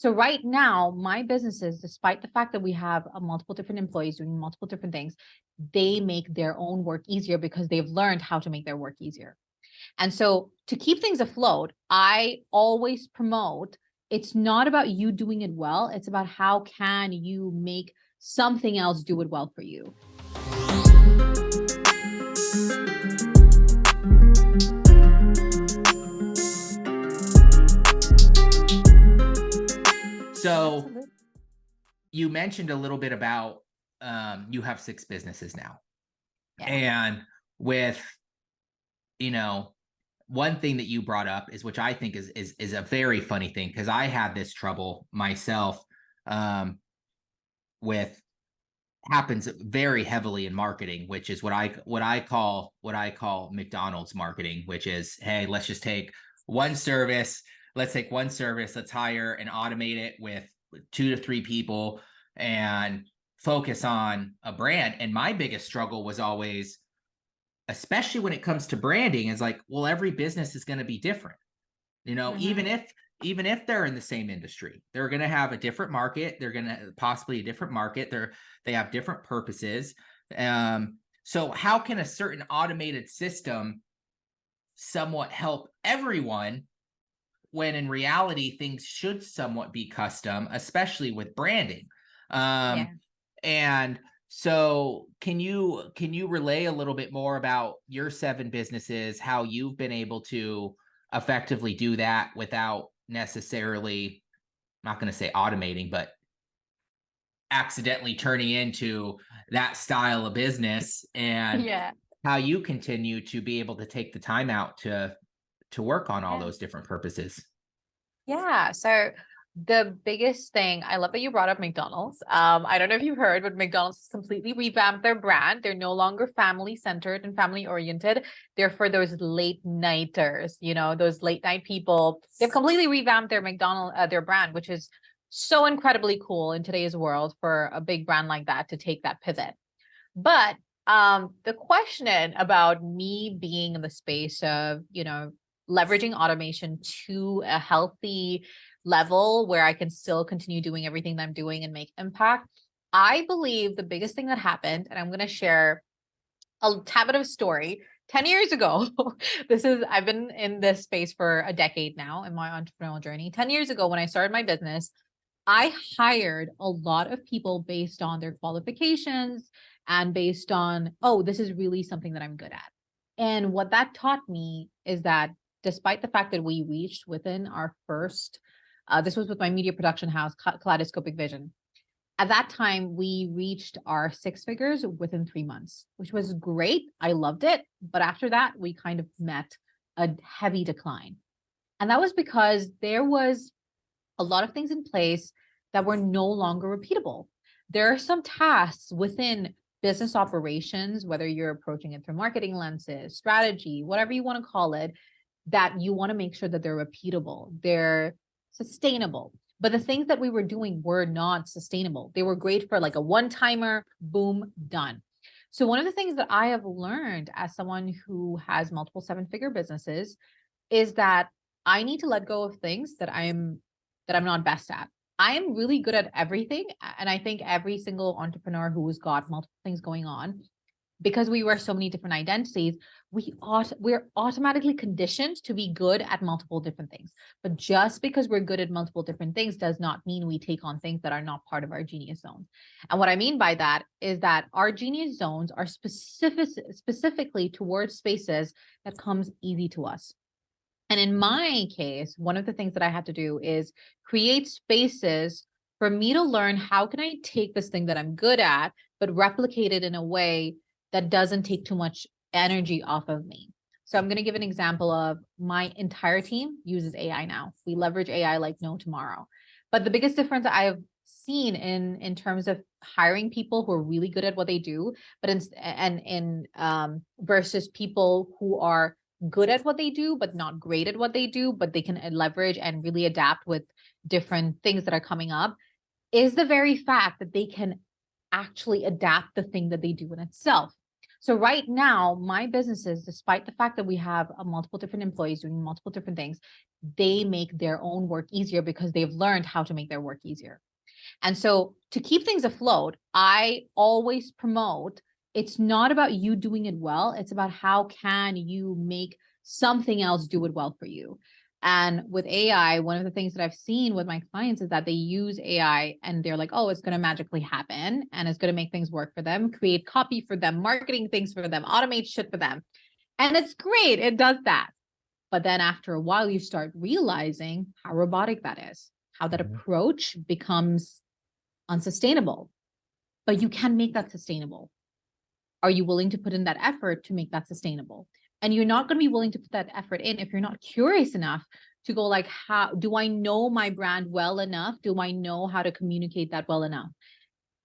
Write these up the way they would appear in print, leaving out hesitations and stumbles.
So right now, my businesses, despite the fact that we have multiple different employees doing multiple different things, they make their own work easier because they've learned how to make their work easier. And so to keep things afloat, I always promote, it's not about you doing it well. It's about how can you make something else do it well for you. So Absolutely. you mentioned a little bit about you have 6 businesses now. Yeah. And with, you know, one thing that you brought up is, which I think is a very funny thing, because I had this trouble myself, um, with, happens very heavily in marketing, which is what I call McDonald's marketing, which is, hey, let's take one service, let's hire and automate it with 2 to 3 people and focus on a brand. And my biggest struggle was always, especially when it comes to branding, is like, well, every business is going to be different. Mhm. Even if they're in the same industry, they're going to have a different market. They're going to possibly a different market. They have different purposes. So how can a certain automated system somewhat help everyone, when in reality things should somewhat be custom, especially with branding? Yeah. And so can you relay a little bit more about your 7 businesses, how you've been able to effectively do that without necessarily, I'm not going to say automating, but accidentally turning into that style of business, and Yeah. how you continue to be able to take the time out to work on all Yeah. those different purposes? Yeah. So the biggest thing, I love that you brought up McDonald's. I don't know if you've heard, but McDonald's has completely revamped their brand. They're no longer family centered and family oriented. They're for those late nighters, those late night people. They've completely revamped their brand, which is so incredibly cool in today's world for a big brand like that to take that pivot. But the question about me being in the space of, leveraging automation to a healthy level where I can still continue doing everything that I'm doing and make impact. I believe the biggest thing that happened, and I'm going to share a tad bit of a story. 10 years ago, I've been in this space for a decade now in my entrepreneurial journey. 10 years ago, when I started my business, I hired a lot of people based on their qualifications and based on, oh, this is really something that I'm good at. And what that taught me is that despite the fact that we reached within our first, this was with my media production house, Kaleidoscopic Vision. At that time, we reached our 6 figures within 3 months, which was great. I loved it. But after that, we kind of met a heavy decline. And that was because there was a lot of things in place that were no longer repeatable. There are some tasks within business operations, whether you're approaching it through marketing lenses, strategy, whatever you want to call it, that you want to make sure that they're repeatable, they're sustainable. But the things that we were doing were not sustainable. They were great for like a one timer, boom, done. So, one of the things that I have learned as someone who has multiple 7 figure businesses is that I need to let go of things that I'm not best at. I am really good at everything, and I think every single entrepreneur who's got multiple things going on, because we wear so many different identities, we're automatically conditioned to be good at multiple different things. But just because we're good at multiple different things does not mean we take on things that are not part of our genius zones. And what I mean by that is that our genius zones are specifically towards spaces that comes easy to us. And in my case, one of the things that I had to do is create spaces for me to learn, how can I take this thing that I'm good at, but replicate it in a way that doesn't take too much energy off of me. So I'm going to give an example of my entire team uses AI now. We leverage AI like no tomorrow. But the biggest difference I have seen in terms of hiring people who are really good at what they do, but in versus people who are good at what they do, but not great at what they do, but they can leverage and really adapt with different things that are coming up, is the very fact that they can actually adapt the thing that they do in itself. So right now, my businesses, despite the fact that we have multiple different employees doing multiple different things, they make their own work easier because they've learned how to make their work easier. And so to keep things afloat, I always promote, it's not about you doing it well. It's about how can you make something else do it well for you. And with AI, one of the things that I've seen with my clients is that they use AI and they're like, oh, it's going to magically happen and it's going to make things work for them, create copy for them, marketing things for them, automate shit for them. And it's great. It does that. But then after a while, you start realizing how robotic that is, how that approach becomes unsustainable. But you can make that sustainable. Are you willing to put in that effort to make that sustainable? And you're not going to be willing to put that effort in if you're not curious enough to go like, how do I know my brand well enough? Do I know how to communicate that well enough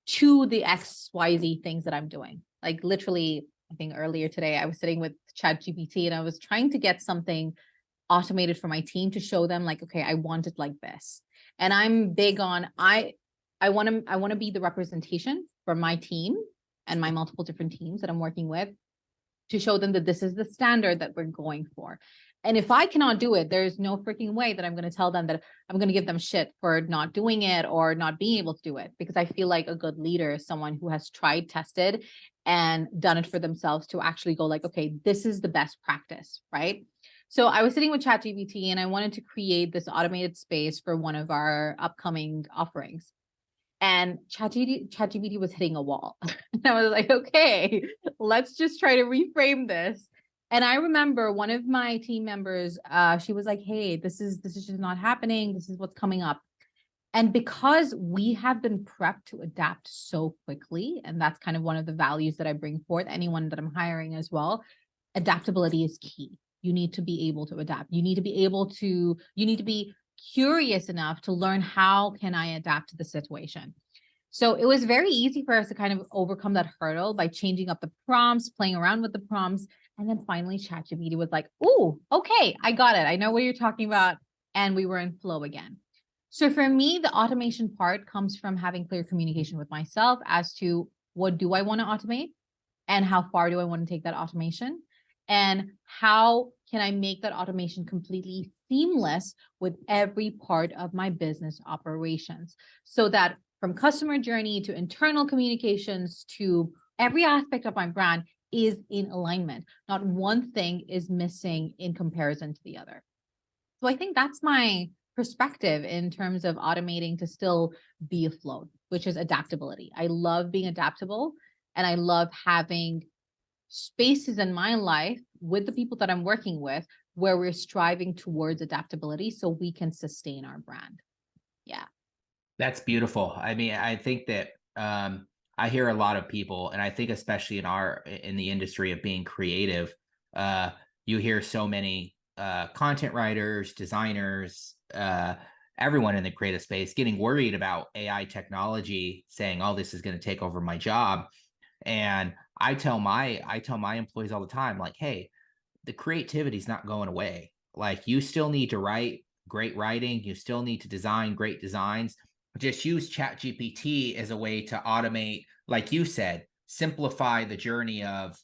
to the XYZ things that I'm doing? Like literally, I think earlier today, I was sitting with ChatGPT and I was trying to get something automated for my team to show them like, okay, I want it like this. And I'm big on, I want to be the representation for my team and my multiple different teams that I'm working with to show them that this is the standard that we're going for. And if I cannot do it, there's no freaking way that I'm going to tell them that I'm going to give them shit for not doing it or not being able to do it, because I feel like a good leader is someone who has tried, tested, and done it for themselves to actually go like, okay, this is the best practice, right? So I was sitting with ChatGPT and I wanted to create this automated space for one of our upcoming offerings. And ChatGPT was hitting a wall. And I was like, okay, let's just try to reframe this. And I remember one of my team members, she was like, hey, this is just not happening. This is what's coming up. And because we have been prepped to adapt so quickly, and that's kind of one of the values that I bring forth, anyone that I'm hiring as well, adaptability is key. You need to be able to adapt. You need to be curious enough to learn how can I adapt to the situation. So it was very easy for us to kind of overcome that hurdle by changing up the prompts, playing around with the prompts. And then finally ChatGPT was like, "Ooh, okay, I got it. I know what you're talking about." And we were in flow again. So for me, the automation part comes from having clear communication with myself as to what do I want to automate and how far do I want to take that automation, and how can I make that automation completely seamless with every part of my business operations, so that from customer journey to internal communications to every aspect of my brand is in alignment. Not one thing is missing in comparison to the other. So I think that's my perspective in terms of automating to still be afloat, which is adaptability. I love being adaptable and I love having spaces in my life with the people that I'm working with where we're striving towards adaptability so we can sustain our brand. Yeah. That's beautiful. I mean, I think that I hear a lot of people, and I think especially in the industry of being creative, you hear so many content writers, designers, everyone in the creative space getting worried about AI technology, saying, "Oh, this is going to take over my job." And I tell my employees all the time, like, "Hey, the creativity is not going away. Like, you still need to write great writing. You still need to design great designs. Just use ChatGPT as a way to automate, like you said, simplify the journey of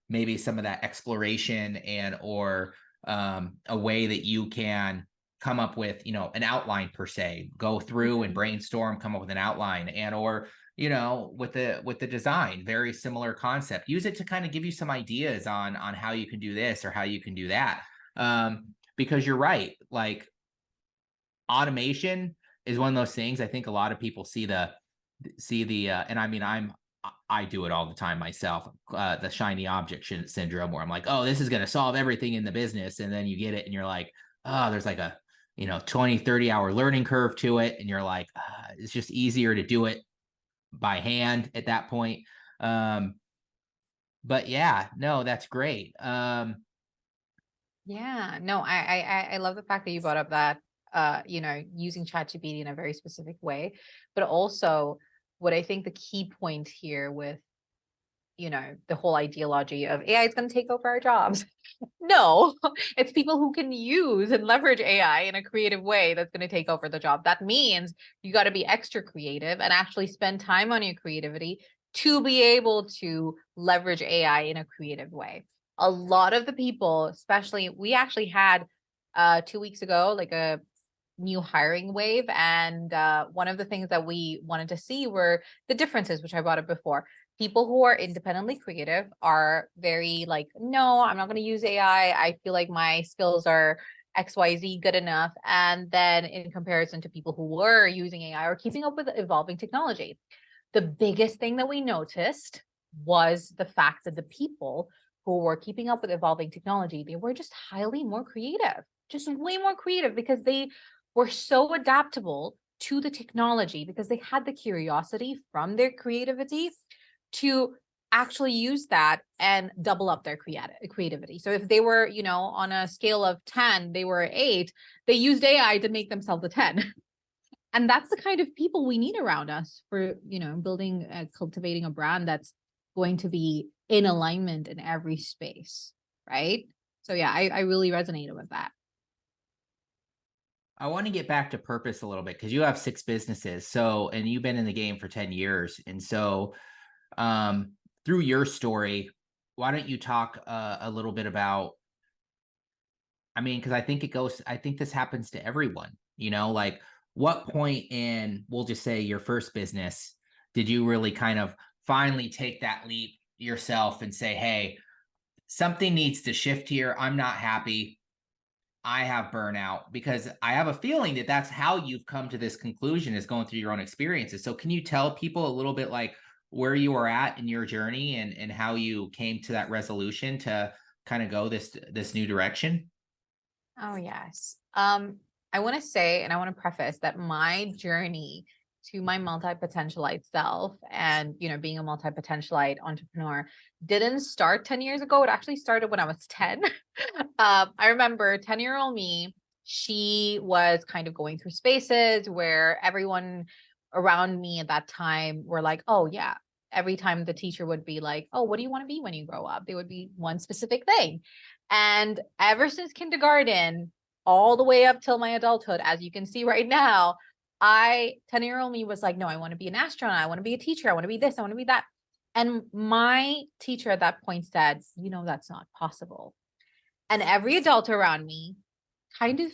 maybe some of that exploration or a way that you can come up with, an outline per se, go through and brainstorm, come up with an outline, and or with the design, very similar concept. Use it to kind of give you some ideas on how you can do this or how you can do that. Because you're right, like automation is one of those things. I think a lot of people see the and I mean, I do it all the time myself, the shiny object syndrome, where I'm like, oh, this is going to solve everything in the business. And then you get it and you're like, oh, there's like a 20-30 hour learning curve to it. And you're like, it's just easier to do it by hand at that point. But yeah, no, that's great. Yeah, no, I love the fact that you brought up that using ChatGPT in a very specific way, but also what I think the key point here with the whole ideology of AI is going to take over our jobs. No, it's people who can use and leverage AI in a creative way that's going to take over the job. That means you got to be extra creative and actually spend time on your creativity to be able to leverage AI in a creative way. A lot of the people, especially, we actually had 2 weeks ago, like a new hiring wave. And one of the things that we wanted to see were the differences, which I brought up before. People who are independently creative are very like, no, I'm not going to use AI. I feel like my skills are XYZ good enough. And then in comparison to people who were using AI or keeping up with evolving technology, the biggest thing that we noticed was the fact that the people who were keeping up with evolving technology, they were just highly more creative, just way more creative, because they were so adaptable to the technology, because they had the curiosity from their creativity to actually use that and double up their creativity. So if they were, on a scale of 10, they were 8, they used AI to make themselves a 10. And that's the kind of people we need around us for, building, cultivating a brand that's going to be in alignment in every space. Right. So yeah, I really resonated with that. I want to get back to purpose a little bit because you have 6 businesses. So, and you've been in the game for 10 years. And so, through your story, why don't you talk a little bit about, I mean, because I think this happens to everyone, like what point in, we'll just say your first business, did you really kind of finally take that leap yourself and say, hey, something needs to shift here. I'm not happy. I have burnout, because I have a feeling that that's how you've come to this conclusion, is going through your own experiences. So can you tell people a little bit like where you were at in your journey and how you came to that resolution to kind of go this new direction? Oh, yes. I want to say, and I want to preface that my journey to my multi-potentialite self and, being a multi-potentialite entrepreneur didn't start 10 years ago. It actually started when I was 10. I remember 10-year-old me, she was kind of going through spaces where everyone around me at that time were like, oh, yeah. Every time the teacher would be like, oh, what do you want to be when you grow up? There would be one specific thing. And ever since kindergarten, all the way up till my adulthood, as you can see right now, 10-year-old me was like, no, I want to be an astronaut. I want to be a teacher. I want to be this. I want to be that. And my teacher at that point said, that's not possible. And every adult around me kind of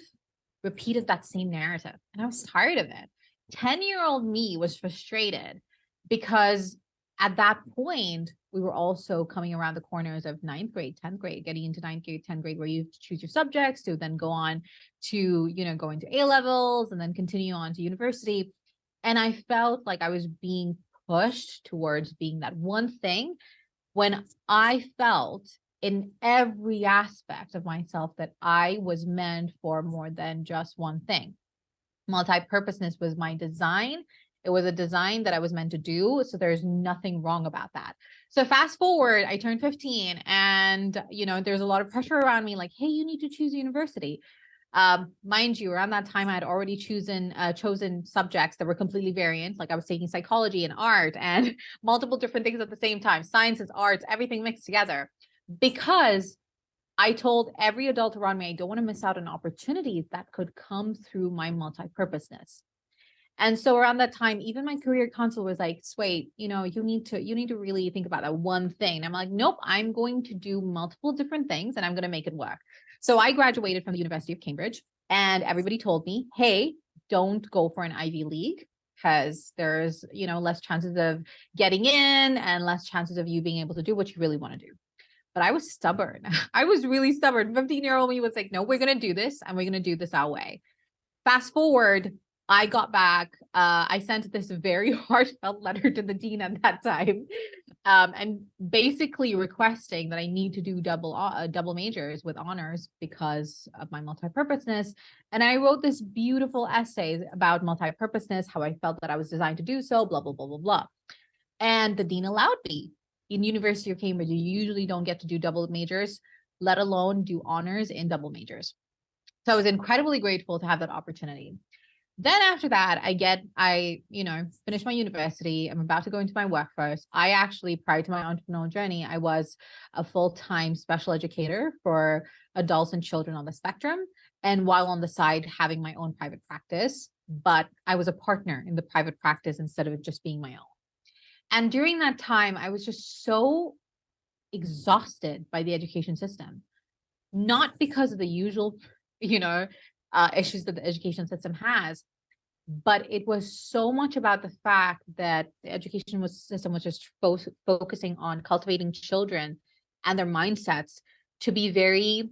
repeated that same narrative. And I was tired of it. 10-year-old me was frustrated because at that point, we were also coming around the corners of 9th grade, 10th grade, getting into 9th grade, 10th grade, where you have to choose your subjects to then go on to, go into A levels and then continue on to university. And I felt like I was being pushed towards being that one thing, when I felt in every aspect of myself that I was meant for more than just one thing. Multi-purposeness was my design. It was a design that I was meant to do. So there's nothing wrong about that. So fast forward, I turned 15 and, there's a lot of pressure around me like, hey, you need to choose a university. Mind you, around that time, I had already chosen subjects that were completely variant. Like I was taking psychology and art and multiple different things at the same time, sciences, arts, everything mixed together, because I told every adult around me, I don't want to miss out on opportunities that could come through my multi-purposeness. And so around that time, even my career counselor was like, Sway, you need to really think about that one thing. And I'm like, nope, I'm going to do multiple different things and I'm going to make it work. So I graduated from the University of Cambridge and everybody told me, hey, don't go for an Ivy League because there's, less chances of getting in and less chances of you being able to do what you really want to do. But I was stubborn. I was really stubborn. 15-year-old me was like, no, we're going to do this and we're going to do this our way. Fast forward, I got back. I sent this very heartfelt letter to the dean at that time, and basically requesting that I need to do double majors with honors because of my multipurposeness. And I wrote this beautiful essay about multipurposeness, how I felt that I was designed to do so, blah, blah, blah, blah, blah. And the dean allowed me. In University of Cambridge, you usually don't get to do double majors, let alone do honors in double majors. So I was incredibly grateful to have that opportunity. Then after that, I finished my university. I'm about to go into my workforce. I actually, prior to my entrepreneurial journey, I was a full-time special educator for adults and children on the spectrum. And while on the side, having my own private practice, but I was a partner in the private practice instead of just being my own. And during that time, I was just so exhausted by the education system, not because of the usual, you know, issues that the education system has, but it was so much about the fact that the system was just focusing on cultivating children and their mindsets to be very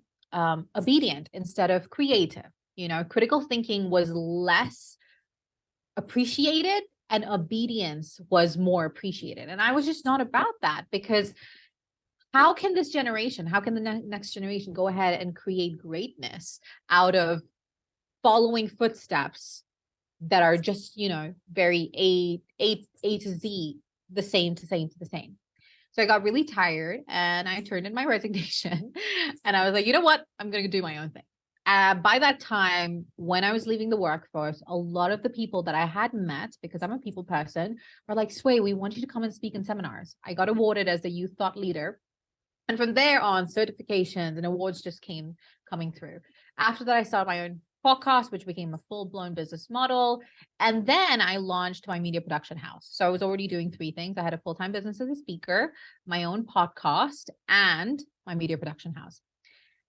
obedient instead of creative. Critical thinking was less appreciated and obedience was more appreciated. And I was just not about that, because how can the next generation go ahead and create greatness out of following footsteps that are just, very A to Z, the same to same to the same. So I got really tired and I turned in my resignation and I was like, you know what? I'm going to do my own thing. By that time, when I was leaving the workforce, a lot of the people that I had met, because I'm a people person, were like, Swey, we want you to come and speak in seminars. I got awarded as a youth thought leader. And from there on, certifications and awards just coming through. After that, I started my own podcast, which became a full-blown business model. And then I launched my media production house. So I was already doing 3 things. I had a full-time business as a speaker, my own podcast, and my media production house.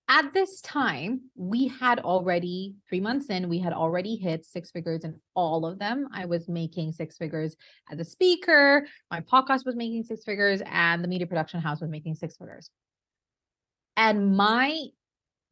At this time, we had already 3 months in, we had already hit 6 figures in all of them. I was making 6 figures as a speaker, my podcast was making 6 figures, and the media production house was making 6 figures. And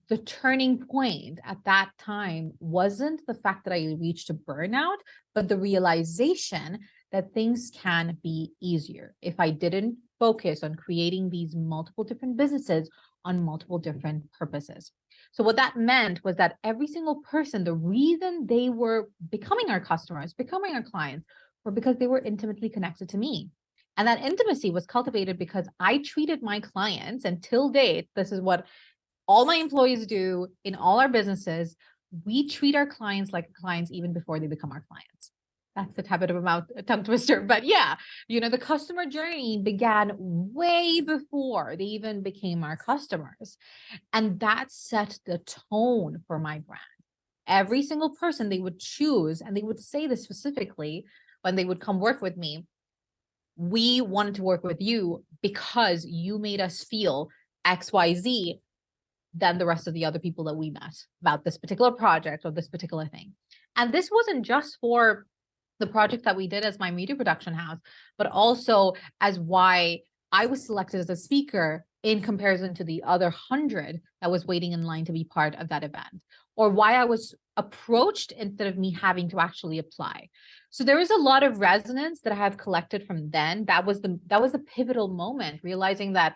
the turning point at that time wasn't the fact that I reached a burnout, but the realization that things can be easier if I didn't focus on creating these multiple different businesses on multiple different purposes. So what that meant was that every single person, the reason they were becoming our customers, becoming our clients, were because they were intimately connected to me. And that intimacy was cultivated because I treated my clients, and till date, this is what all my employees do in all our businesses. We treat our clients like clients even before they become our clients. That's the habit of a tongue twister. But yeah, the customer journey began way before they even became our customers. And that set the tone for my brand. Every single person they would choose, and they would say this specifically when they would come work with me, we wanted to work with you because you made us feel XYZ than the rest of the other people that we met about this particular project or this particular thing. And this wasn't just for the project that we did as my media production house, but also as why I was selected as a speaker in comparison to the other 100 that was waiting in line to be part of that event, or why I was approached instead of me having to actually apply. So there is a lot of resonance that I have collected from then. That was the pivotal moment, realizing that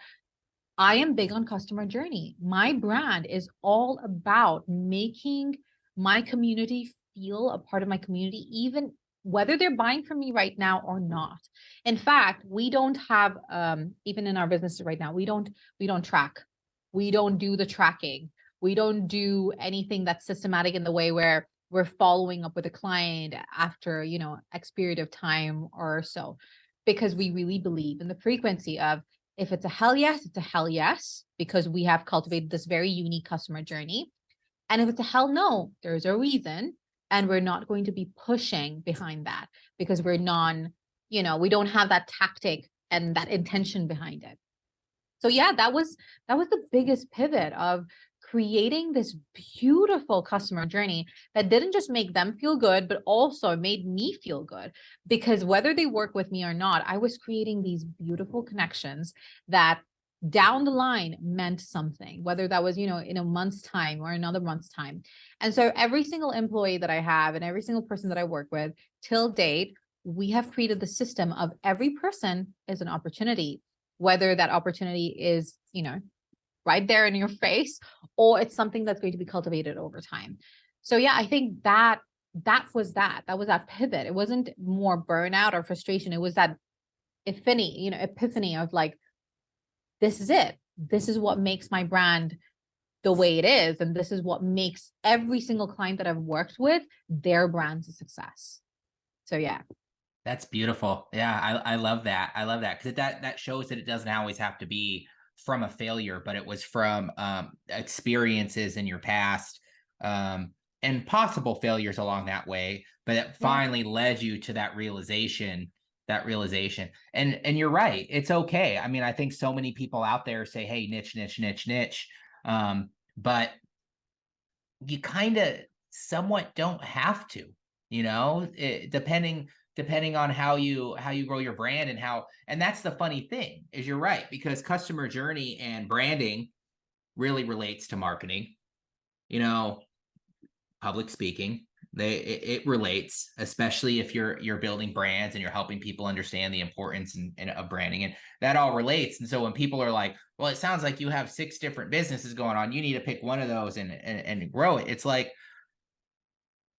I am big on customer journey. My brand is all about making my community feel a part of my community, even whether they're buying from me right now or not. In fact, we don't have, even in our businesses right now, we don't track. We don't do the tracking. We don't do anything that's systematic in the way where we're following up with a client after, X period of time or so, because we really believe in the frequency of, if it's a hell yes, it's a hell yes, because we have cultivated this very unique customer journey. And if it's a hell no, there's a reason. And we're not going to be pushing behind that because we don't have that tactic and that intention behind it. So yeah, that was the biggest pivot of creating this beautiful customer journey that didn't just make them feel good, but also made me feel good, because whether they work with me or not, I was creating these beautiful connections that down the line meant something, whether that was, in a month's time or another month's time. And so every single employee that I have and every single person that I work with till date, we have created the system of every person is an opportunity, whether that opportunity is, right there in your face, or it's something that's going to be cultivated over time. So yeah, I think that was that pivot. It wasn't more burnout or frustration. It was that epiphany of like, this is it. This is what makes my brand the way it is. And this is what makes every single client that I've worked with, their brand's a success. So yeah. That's beautiful. Yeah, I love that. I love that, because that shows that it doesn't always have to be from a failure, but it was from experiences in your past, and possible failures along that way. But it finally led you to that realization that realization. And you're right. It's okay. I mean, I think so many people out there say, hey, niche, niche, niche, niche. But you kind of somewhat don't have to, depending on how you grow your brand and that's the funny thing is you're right, because customer journey and branding really relates to marketing, you know, public speaking. It relates, especially if you're building brands and you're helping people understand the importance of branding, and that all relates. And so when people are like, well, it sounds like you have 6 different businesses going on, you need to pick one of those and grow it. It's like,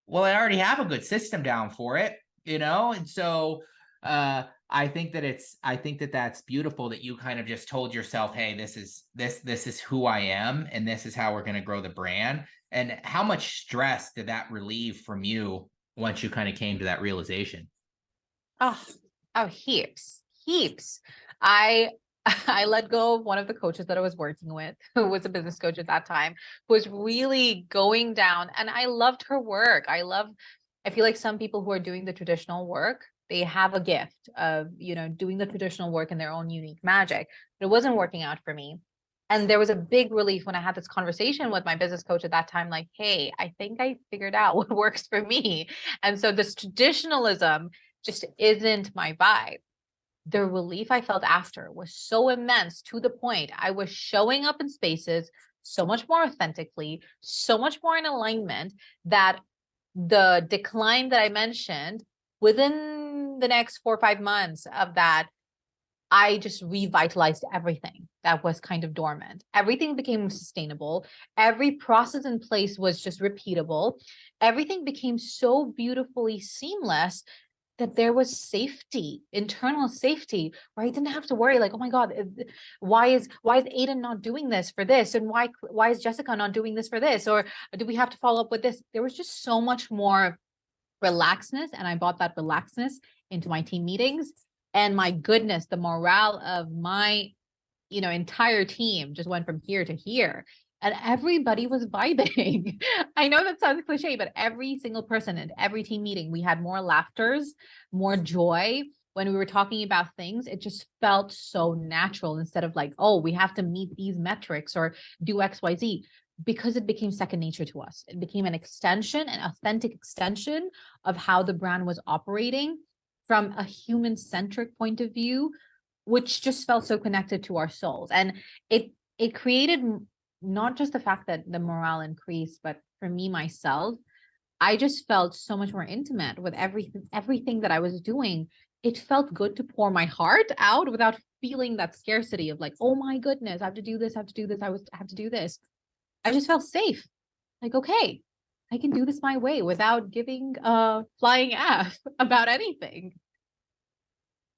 well, I already have a good system down for it, and so I think that that's beautiful that you kind of just told yourself, hey, this is who I am, and this is how we're going to grow the brand. And how much stress did that relieve from you once you kind of came to that realization? Oh, oh, heaps. I I let go of one of the coaches that I was working with, who was a business coach at that time, who was really going down, and I loved her work. I feel like some people who are doing the traditional work, they have a gift of, doing the traditional work in their own unique magic. But it wasn't working out for me. And there was a big relief when I had this conversation with my business coach at that time, like, hey, I think I figured out what works for me. And so this traditionalism just isn't my vibe. The relief I felt after was so immense, to the point I was showing up in spaces so much more authentically, so much more in alignment, that the decline that I mentioned, within the next 4 or 5 months of that, I just revitalized everything that was kind of dormant. Everything became sustainable. Every process in place was just repeatable. Everything became so beautifully seamless that there was safety, internal safety, where I didn't have to worry, like, oh my God, why is Aiden not doing this for this? And why is Jessica not doing this for this? Or do we have to follow up with this? There was just so much more relaxedness, and I brought that relaxedness into my team meetings. And my goodness, the morale of my entire team just went from here to here, and everybody was vibing. I know that sounds cliche, but every single person at every team meeting, we had more laughters, more joy. When we were talking about things, it just felt so natural, instead of like, oh, we have to meet these metrics or do XYZ, because it became second nature to us. It became an extension, an authentic extension of how the brand was operating from a human-centric point of view, which just felt so connected to our souls. And it created not just the fact that the morale increased, but for me myself, I just felt so much more intimate with everything that I was doing. It felt good to pour my heart out without feeling that scarcity of like, oh my goodness, I have to do this, I have to do this, I have to do this. I just felt safe. Like, okay, I can do this my way without giving a flying F about anything.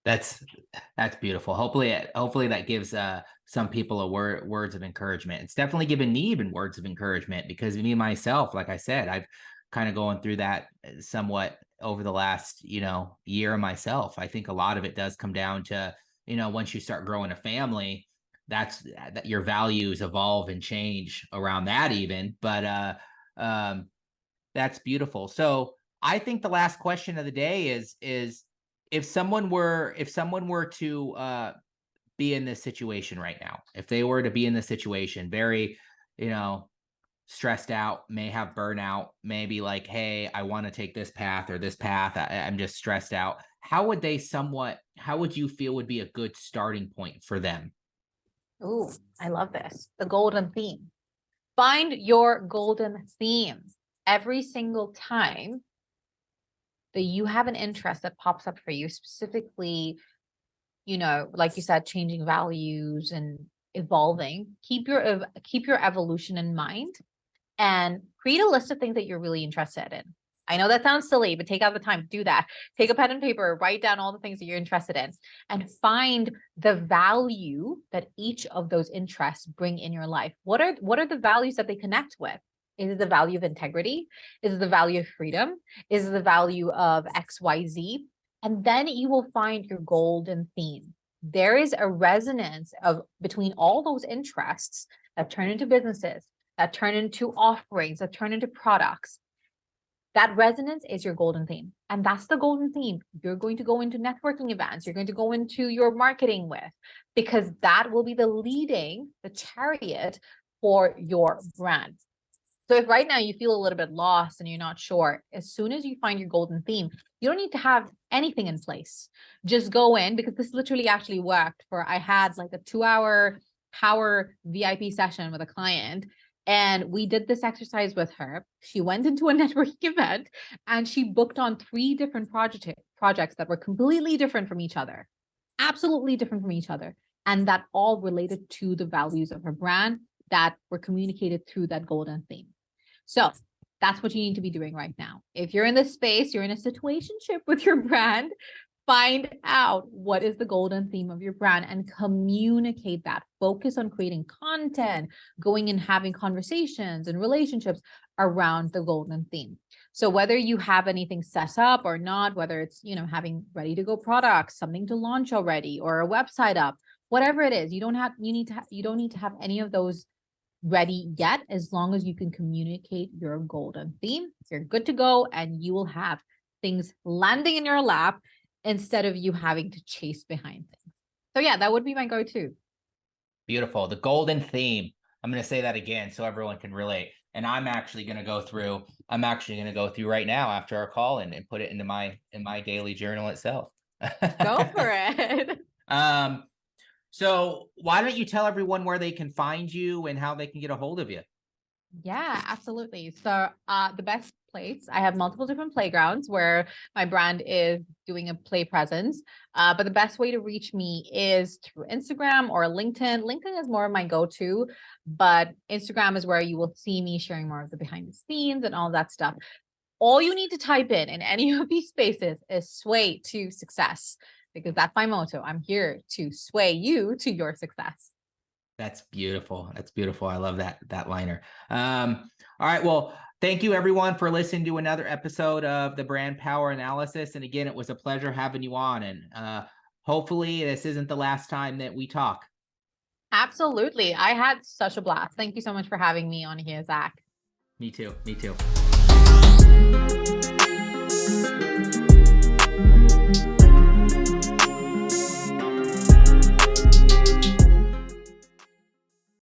That's beautiful. Hopefully that gives some people words of encouragement. It's definitely given me even words of encouragement, because me myself, like I said, I've kind of going through that somewhat over the last year myself. I think a lot of it does come down to once you start growing a family, that your values evolve and change around that even. But that's beautiful. So I think the last question of the day is if someone were to be in this situation right now, if they were to be in this situation, very, stressed out, may have burnout, maybe like, hey, I want to take this path or this path, I'm just stressed out. How would you feel would be a good starting point for them? Ooh, I love this. The golden theme. Find your golden theme. Every single time that you have an interest that pops up for you, specifically, like you said, changing values and evolving, keep your evolution in mind, and create a list of things that you're really interested in. I know that sounds silly, but take out the time to do that. Take a pen and paper, write down all the things that you're interested in, and find the value that each of those interests bring in your life. What are the values that they connect with? Is it the value of integrity? Is it the value of freedom? Is it the value of XYZ? And then you will find your golden theme. There is a resonance between all those interests that turn into businesses, that turn into offerings, that turn into products. That resonance is your golden theme. And that's the golden theme you're going to go into networking events, you're going to go into your marketing with, because that will be the chariot for your brand. So if right now you feel a little bit lost and you're not sure, as soon as you find your golden theme, you don't need to have anything in place. Just go in, because this literally actually worked I had like a 2-hour power VIP session with a client. And we did this exercise with her. She went into a networking event and she booked on 3 different projects that were completely different from each other, absolutely different from each other. And that all related to the values of her brand that were communicated through that golden theme. So that's what you need to be doing right now. If you're in this space, you're in a situationship with your brand, find out what is the golden theme of your brand and communicate that. Focus on creating content, going and having conversations and relationships around the golden theme. So whether you have anything set up or not, whether it's, having ready to go products, something to launch already, or a website up, whatever it is, you don't need to have any of those ready yet. As long as you can communicate your golden theme, you're good to go, and you will have things landing in your lap instead of you having to chase behind things. So yeah, that would be my go-to. Beautiful. The golden theme. I'm going to say that again so everyone can relate. And I'm actually going to go through right now after our call and put it into my daily journal itself. Go for it. So why don't you tell everyone where they can find you and how they can get a hold of you? Yeah, absolutely. So the best place, I have multiple different playgrounds where my brand is doing a play presence. But the best way to reach me is through Instagram or LinkedIn. LinkedIn is more of my go-to, but Instagram is where you will see me sharing more of the behind the scenes and all that stuff. All you need to type in any of these spaces is sway to success, because that's my motto. I'm here to sway you to your success. That's beautiful. That's beautiful. I love that liner. All right. Well, thank you everyone for listening to another episode of the Brand Power Analysis. And again, it was a pleasure having you on. And hopefully this isn't the last time that we talk. Absolutely. I had such a blast. Thank you so much for having me on here, Zach. Me too.